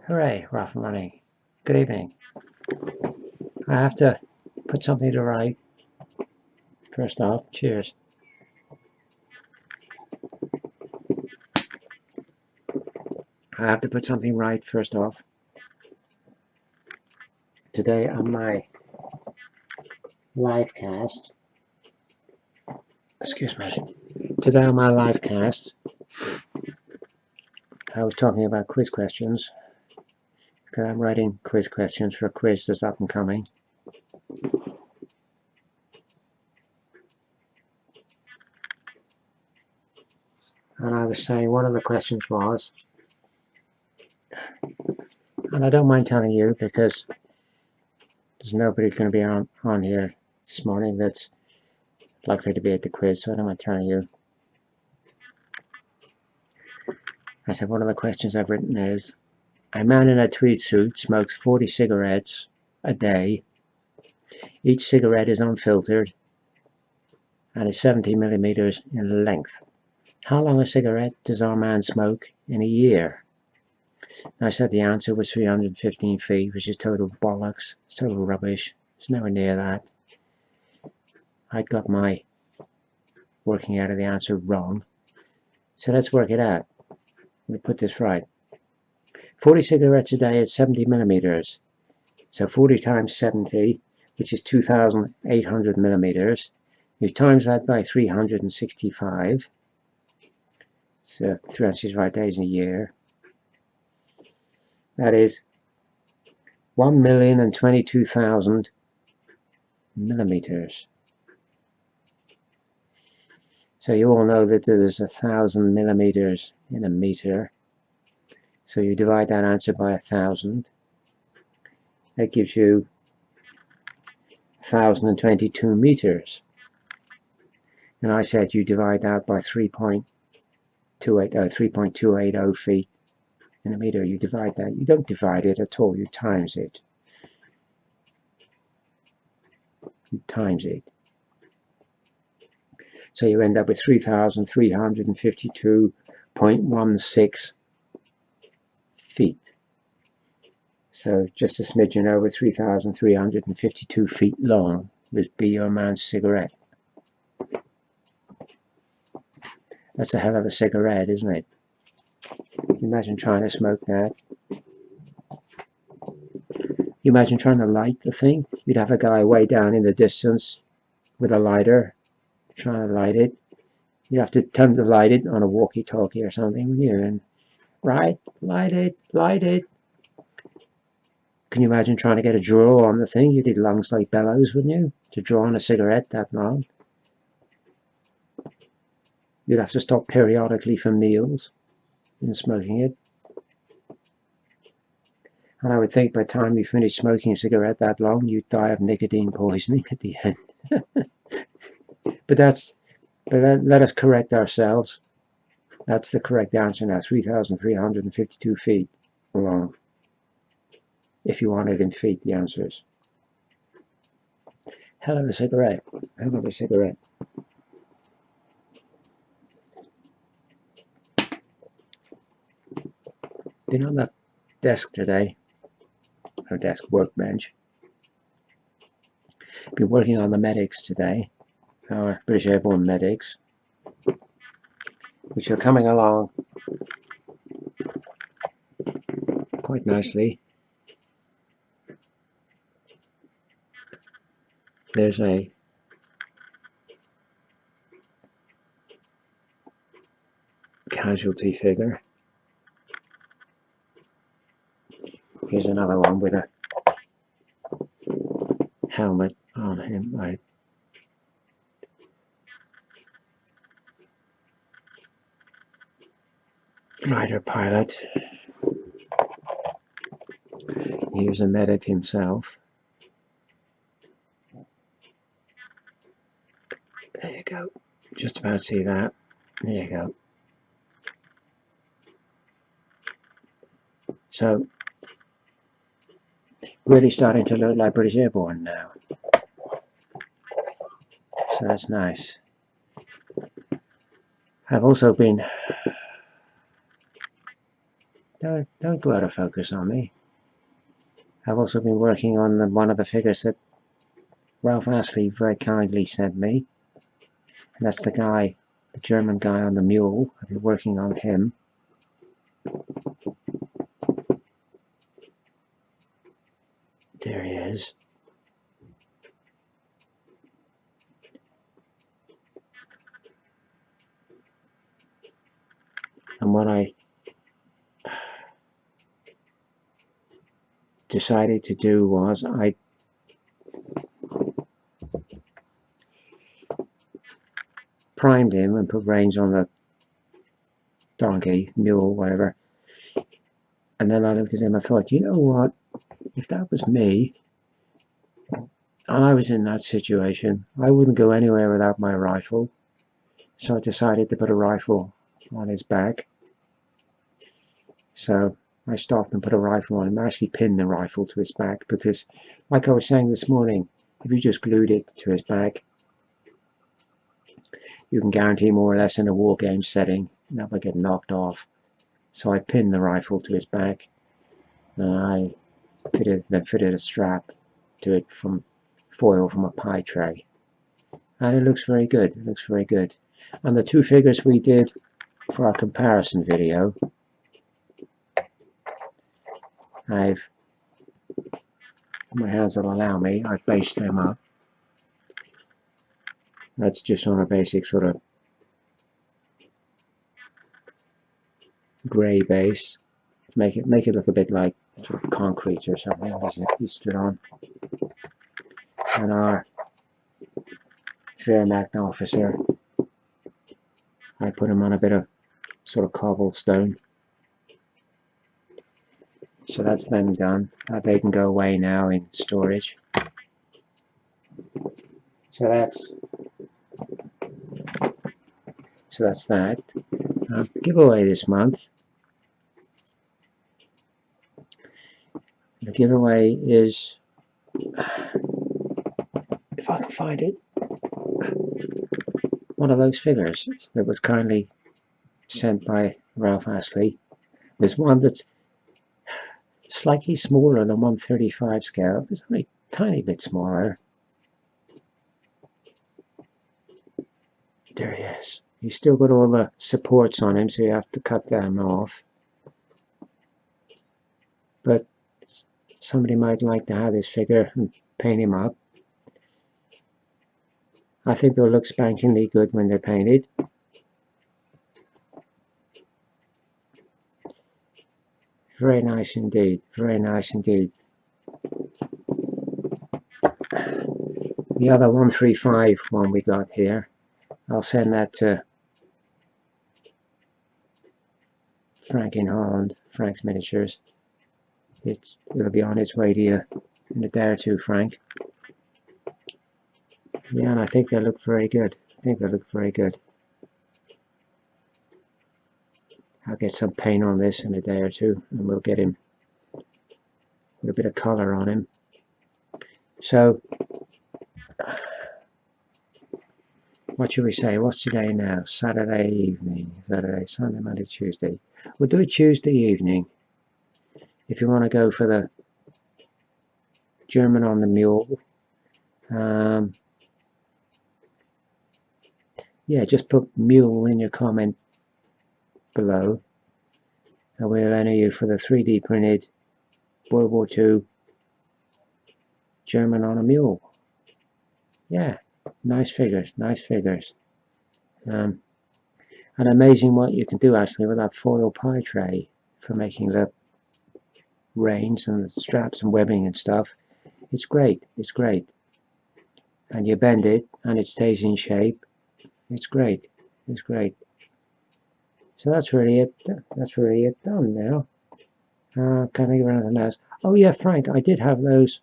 Hooray, we're off and running. Good evening. I have to put something to write. First off, cheers. I have to put something right first off. Today on my live cast, excuse me, today on my live cast, I was talking about quiz questions, because I'm writing quiz questions for a quiz that's up and coming. And I was saying one of the questions was, and I don't mind telling you because there's nobody going to be on here this morning that's likely to be at the quiz, so I don't mind telling you. I said one of the questions I've written is, a man in a tweed suit smokes 40 cigarettes a day. Each cigarette is unfiltered and is 70 millimeters in length. How long a cigarette does our man smoke in a year? And I said the answer was 315 feet, which is total bollocks. It's total rubbish. It's nowhere near that. I'd got my working out of the answer wrong. So let's work it out. Let me put this right. 40 cigarettes a day is 70 millimeters. So 40 times 70, which is 2,800 millimeters. You times that by 365. So 365 days in a year. That is 1,022,000 millimeters. So you all know that there's 1,000 millimeters in a meter. So you divide that answer by 1,000. That gives you 1,022 meters. And I said you divide that by 3.280 feet in a meter. You divide that. You don't divide it at all. You times it. You times it. So you end up with 3,352.16 feet. So just a smidgen over 3,352 feet long would be your man's cigarette. That's a hell of a cigarette, isn't it? Can you imagine trying to smoke that? You imagine trying to light the thing? You'd have a guy way down in the distance with a lighter trying to light it. You'd have to tell him to light it on a walkie-talkie or something, wouldn't you? And right, light it, light it. Can you imagine trying to get a draw on the thing? You did lungs like bellows, wouldn't you? To draw on a cigarette that long. You'd have to stop periodically for meals in smoking it. And I would think by the time you finish smoking a cigarette that long, you'd die of nicotine poisoning at the end. But let us correct ourselves. That's the correct answer now, 3,352 feet long. If you want it in feet, the answer is. Hell of a cigarette. Hell of a cigarette. Been on the desk today, or desk workbench. Been working on the medics today, our British Airborne medics, which are coming along quite nicely. There's a casualty figure. Here's another one with a helmet on him. Glider pilot. Here's a medic himself. There you go. Just about see that. There you go. So, really starting to look like British Airborne now. So that's nice. I've also been Don't go out of focus on me. I've also been working on one of the figures that Ralph Astley very kindly sent me. And that's the guy, the German guy on the mule. I've been working on him. There he is. And what I decided to do was I primed him and put reins on the donkey, mule, whatever. And then I looked at him and thought, you know what? If that was me, and I was in that situation, I wouldn't go anywhere without my rifle. So I decided to put a rifle on his back. So I stopped and put a rifle on him. I actually pinned the rifle to his back because, like I was saying this morning, if you just glued it to his back, you can guarantee more or less in a war game setting that would get knocked off. So I pinned the rifle to his back, and I fitted a strap to it from foil from a pie tray, and it looks very good. It looks very good. And the two figures we did for our comparison video, I've, my hands will allow me, I've based them up. That's just on a basic sort of grey base to make it look a bit like sort of concrete or something as it stood on. And our Wehrmacht officer, I put him on a bit of sort of cobblestone. So that's them done. They can go away now in storage. So that's that. Giveaway this month. The giveaway is, if I can find it, one of those figures that was kindly sent by Ralph Astley. There's one that's slightly smaller than 1/35 scale. It's only a tiny bit smaller. There he is. He's still got all the supports on him, so you have to cut them off. But somebody might like to have this figure and paint him up. I think they'll look spankingly good when they're painted. Very nice indeed. Very nice indeed. The other 135 one we got here, I'll send that to Frank in Holland, Frank's Miniatures. It'll be on its way to you in a day or two, Frank. Yeah, and I think they look very good. I think they look very good. I'll get some paint on this in a day or two, and we'll get him with a bit of colour on him. So, what should we say? What's today now? Saturday evening. Saturday, Sunday, Monday, Tuesday. We'll do it Tuesday evening. If you want to go for the German on the mule, yeah, just put mule in your comment below, and we'll enter you for the 3D printed World War II German on a mule. Yeah, nice figures, nice figures. And amazing what you can do actually with that foil pie tray for making the reins and the straps and webbing and stuff. It's great, it's great. And you bend it and it stays in shape. It's great, it's great. So that's really it. That's really it done now. Can't think of anything else. Oh yeah, Frank, I did have those.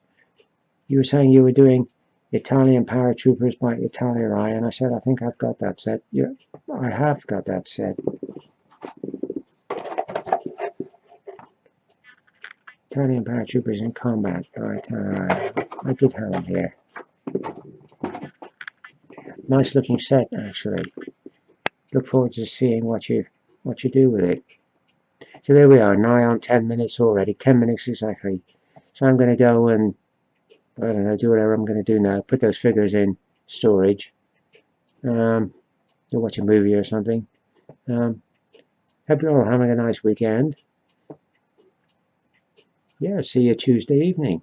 You were saying you were doing Italian paratroopers by Italiarai, and I said I think I've got that set. Yeah, I have got that set. Italian paratroopers in combat by Italiarai. I did have them here. Nice looking set actually. Look forward to seeing what you do with it. So there we are, nigh on 10 minutes already, 10 minutes exactly. So I'm going to go and, I don't know, do whatever I'm going to do now. Put those figures in storage. You'll watch a movie or something. Hope you're all having a nice weekend. Yeah, see you Tuesday evening.